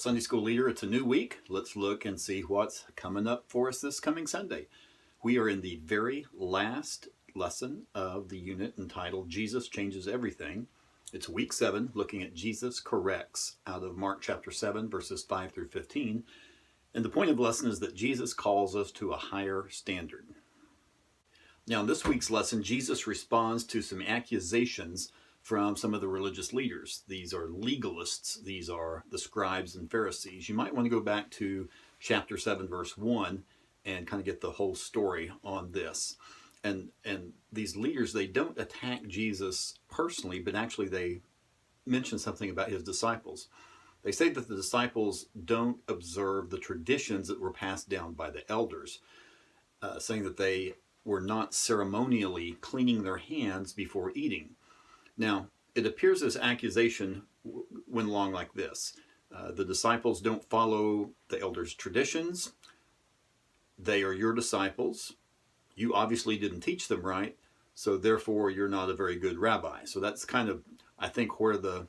Sunday School Leader, it's a new week. Let's look and see what's coming up for us this coming Sunday. We are in the very last lesson of the unit entitled Jesus Changes Everything. It's week 7, looking at Jesus Corrects out of Mark chapter 7, verses 5 through 15. And the point of the lesson is that Jesus calls us to a higher standard. Now, in this week's lesson, Jesus responds to some accusations from some of the religious leaders. These are legalists. These are the scribes and Pharisees. You might want to go back to chapter 7, verse 1 and kind of get the whole story on this. And these leaders, they don't attack Jesus personally, but actually they mention something about his disciples. They say that the disciples don't observe the traditions that were passed down by the elders, saying that they were not ceremonially cleaning their hands before eating. Now, it appears this accusation went along like this. The disciples don't follow the elders' traditions. They are your disciples. You obviously didn't teach them right, so therefore you're not a very good rabbi. So that's kind of, I think, where the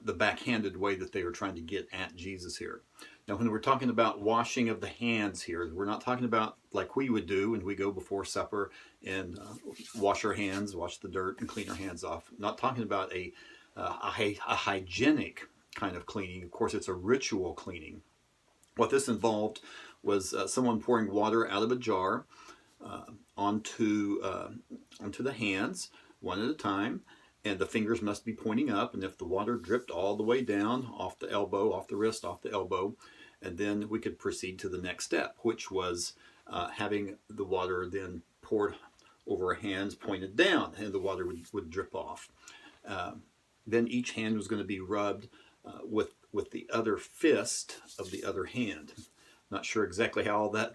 backhanded way that they are trying to get at Jesus here. Now, when we're talking about washing of the hands here, we're not talking about like we would do when we go before supper and wash our hands, wash the dirt and clean our hands off. I'm not talking about a hygienic kind of cleaning. Of course, it's a ritual cleaning. What this involved was someone pouring water out of a jar onto the hands one at a time. And the fingers must be pointing up, and if the water dripped all the way down off the elbow, off the wrist, off the elbow, and then we could proceed to the next step, which was having the water then poured over our hands, pointed down, and the water would drip off. Then each hand was going to be rubbed with the other fist of the other hand. Not sure exactly how all that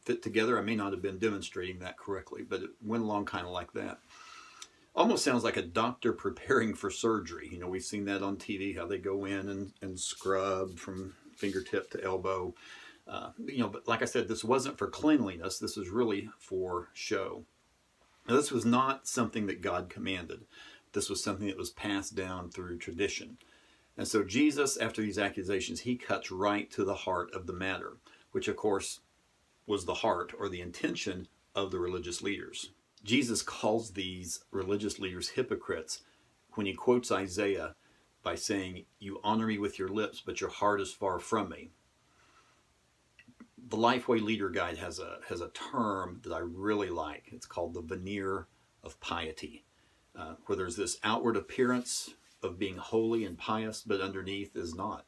fit together. I may not have been demonstrating that correctly, but it went along kind of like that. Almost sounds like a doctor preparing for surgery. You know, we've seen that on TV, how they go in and scrub from fingertip to elbow. But like I said, this wasn't for cleanliness. This was really for show. Now, this was not something that God commanded. This was something that was passed down through tradition. And so Jesus, after these accusations, he cuts right to the heart of the matter, which of course was the heart or the intention of the religious leaders. Jesus calls these religious leaders hypocrites when he quotes Isaiah by saying, "You honor me with your lips, but your heart is far from me." The LifeWay Leader Guide has a term that I really like. It's called the veneer of piety, where there's this outward appearance of being holy and pious, but underneath is not.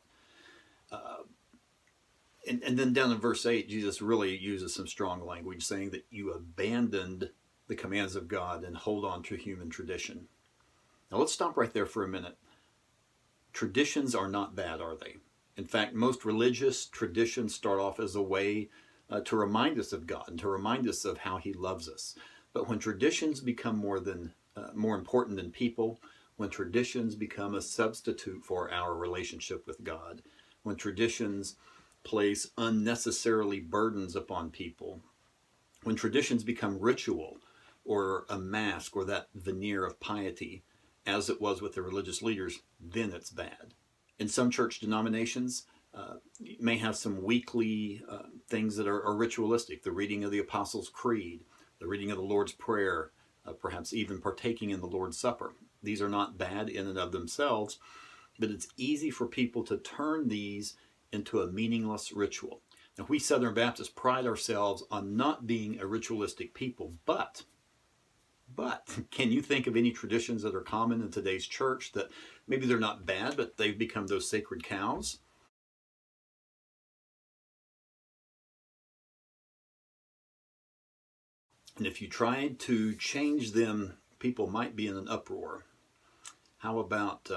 And then down in verse 8, Jesus really uses some strong language, saying that you abandoned the commands of God and hold on to human tradition. Now let's stop right there for a minute. Traditions are not bad, are they? In fact, most religious traditions start off as a way to remind us of God and to remind us of how he loves us. But when traditions become more important than people, when traditions become a substitute for our relationship with God, when traditions place unnecessarily burdens upon people, when traditions become ritual or a mask or that veneer of piety, as it was with the religious leaders, then it's bad. In some church denominations, you may have some weekly things that are ritualistic, the reading of the Apostles' Creed, the reading of the Lord's Prayer, perhaps even partaking in the Lord's Supper. These are not bad in and of themselves, but it's easy for people to turn these into a meaningless ritual. Now, we Southern Baptists pride ourselves on not being a ritualistic people, but can you think of any traditions that are common in today's church that maybe they're not bad, but they've become those sacred cows? And if you tried to change them, people might be in an uproar. How about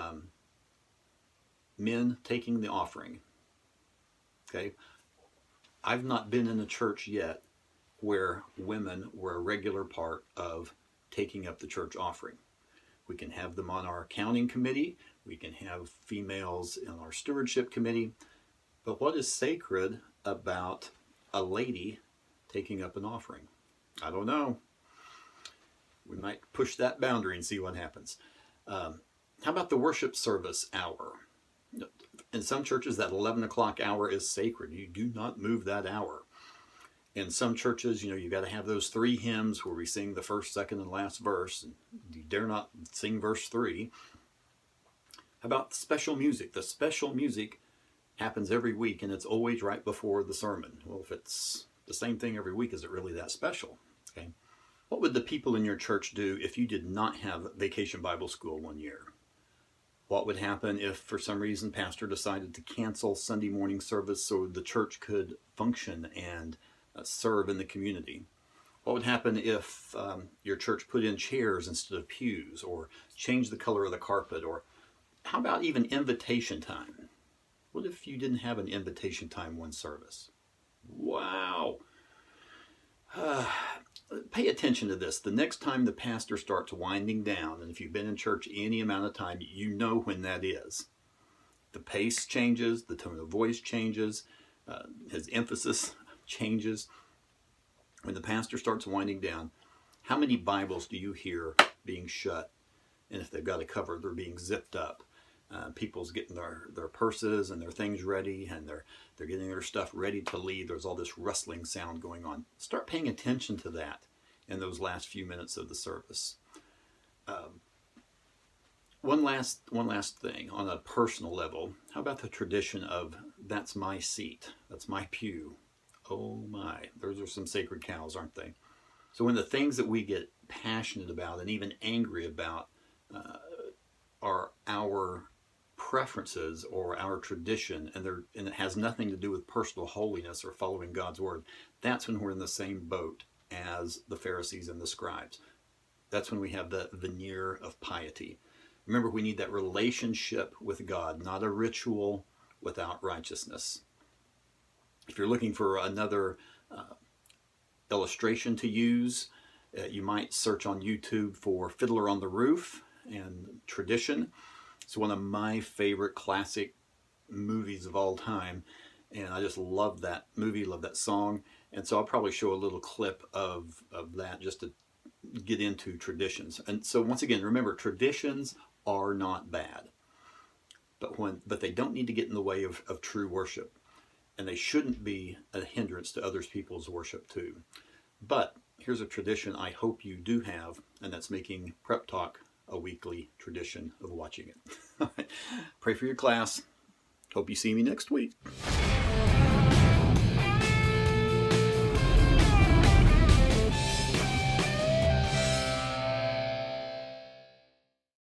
men taking the offering? Okay, I've not been in a church yet where women were a regular part of taking up the church offering. We can have them on our accounting committee. We can have females in our stewardship committee. But what is sacred about a lady taking up an offering? I don't know. We might push that boundary and see what happens. How about the worship service hour? In some churches, that 11 o'clock hour is sacred. You do not move that hour. In some churches, you've got to have those 3 hymns where we sing the first, second, and last verse. And you dare not sing verse 3. How about special music? The special music happens every week, and it's always right before the sermon. Well, if it's the same thing every week, is it really that special? Okay. What would the people in your church do if you did not have Vacation Bible School one year? What would happen if, for some reason, pastor decided to cancel Sunday morning service so the church could function and serve in the community? What would happen if your church put in chairs instead of pews, or changed the color of the carpet? Or how about even invitation time? What if you didn't have an invitation time one service? Wow. Pay attention to this. The next time the pastor starts winding down, and if you've been in church any amount of time, you know when that is. The pace changes, the tone of voice changes, his emphasis changes. When the pastor starts winding down, how many Bibles do you hear being shut? And if they've got a cover, they're being zipped up. People's getting their purses and their things ready, and they're getting their stuff ready to leave. There's all this rustling sound going on. Start paying attention to that in those last few minutes of the service. One last thing on a personal level. How about the tradition of that's my seat, that's my pew? Oh my, those are some sacred cows, aren't they? So when the things that we get passionate about and even angry about are our preferences or our tradition, and it has nothing to do with personal holiness or following God's word, that's when we're in the same boat as the Pharisees and the scribes. That's when we have the veneer of piety. Remember, we need that relationship with God, not a ritual without righteousness. If you're looking for another illustration to use, you might search on YouTube for Fiddler on the Roof and tradition. It's one of my favorite classic movies of all time, and I just love that movie, love that song. And so I'll probably show a little clip of that just to get into traditions. And so once again, remember, traditions are not bad, but they don't need to get in the way of true worship, and they shouldn't be a hindrance to other people's worship too. But here's a tradition I hope you do have, and that's making Prep Talk a weekly tradition of watching it. Pray for your class. Hope you see me next week.